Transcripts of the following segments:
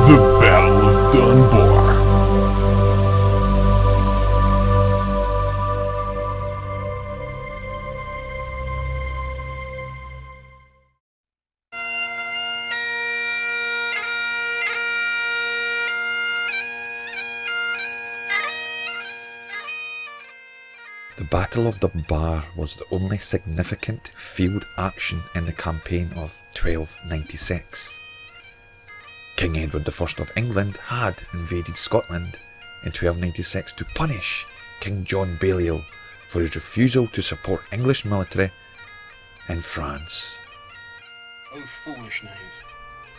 The Battle of Dunbar. The Battle of Dunbar was the only significant field action in the campaign of 1296. King Edward I of England had invaded Scotland in 1296 to punish King John Balliol for his refusal to support English military in France. O foolish knave,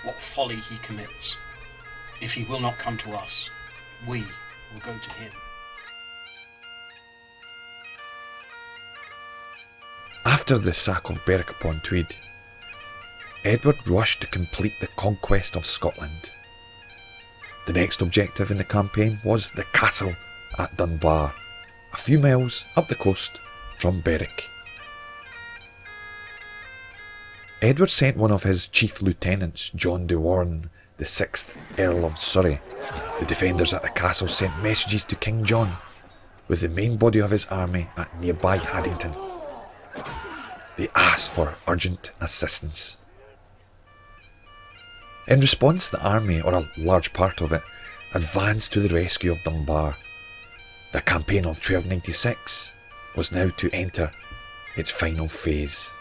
what folly he commits! If he will not come to us, we will go to him. After the sack of Berwick upon Tweed, Edward rushed to complete the conquest of Scotland. The next objective in the campaign was the castle at Dunbar, a few miles up the coast from Berwick. Edward sent one of his chief lieutenants, John de Warenne, the 6th Earl of Surrey. The defenders at the castle sent messages to King John, with the main body of his army at nearby Haddington. They asked for urgent assistance. In response, the army, or a large part of it, advanced to the rescue of Dunbar. The campaign of 1296 was now to enter its final phase.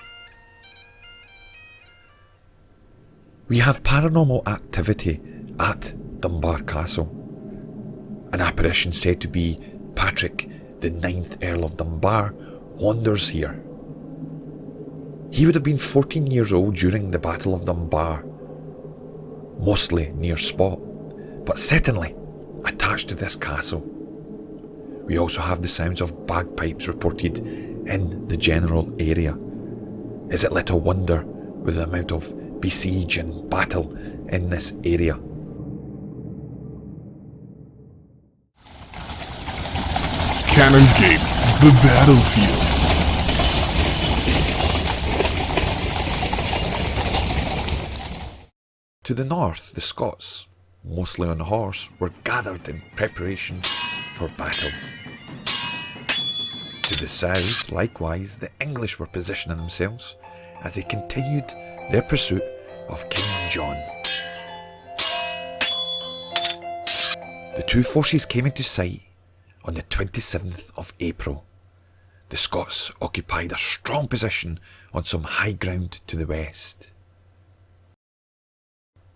We have paranormal activity at Dunbar Castle. An apparition said to be Patrick, the 9th Earl of Dunbar, wanders here. He would have been 14 years old during the Battle of Dunbar, mostly near spot, but certainly attached to this castle. We also have the sounds of bagpipes reported in the general area. Is it little wonder with the amount of besiege and battle in this area? Canongate the battlefield. To the north, the Scots, mostly on horse, were gathered in preparation for battle. To the south, likewise, the English were positioning themselves as they continued their pursuit of King John. The two forces came into sight on the 27th of April. The Scots occupied a strong position on some high ground to the west.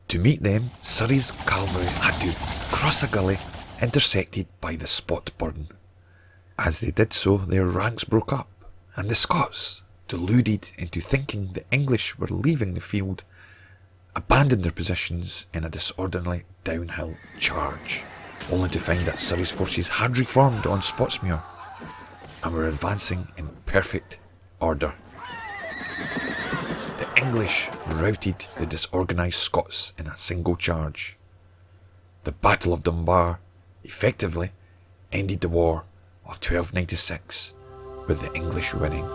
To meet them, Surrey's cavalry had to cross a gully intersected by the spot burn. As they did so, their ranks broke up, and the Scots, deluded into thinking the English were leaving the field, abandoned their positions in a disorderly downhill charge, only to find that Surrey's forces had reformed on Spotsmuir and were advancing in perfect order. The English routed the disorganised Scots in a single charge. The Battle of Dunbar effectively ended the war of 1296 with the English winning.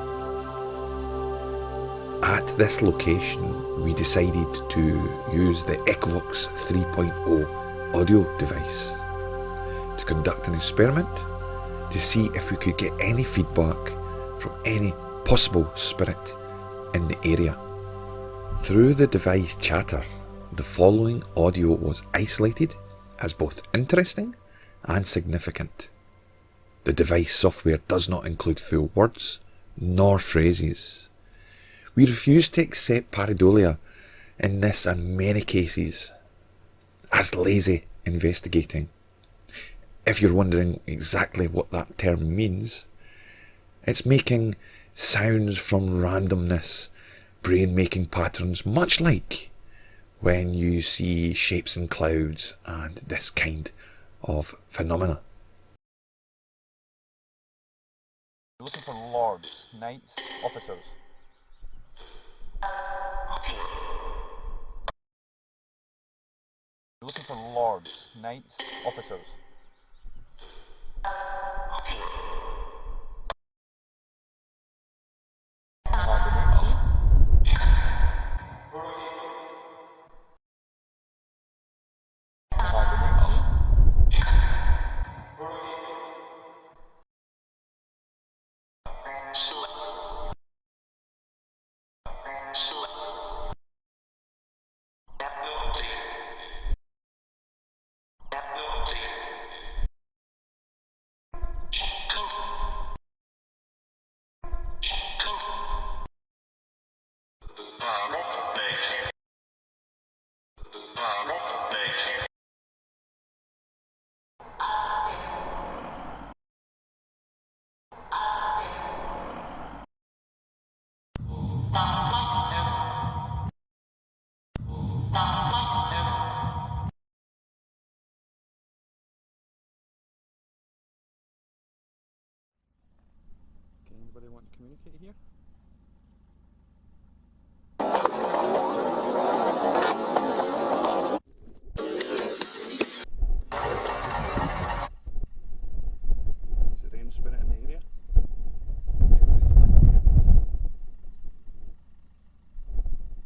At this location, we decided to use the Echovox 3.0 audio device to conduct an experiment to see if we could get any feedback from any possible spirit in the area. Through the device chatter, the following audio was isolated as both interesting and significant. The device software does not include full words nor phrases. We refuse to accept pareidolia in this and many cases as lazy investigating. If you're wondering exactly what that term means, it's making sounds from randomness, brain-making patterns, much like when you see shapes in clouds and this kind of phenomena. Looking for lords, knights, officers. Looking for lords, knights, officers. The name, please. Anybody want to communicate here? Is there any spirit in the area?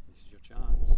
This is your chance.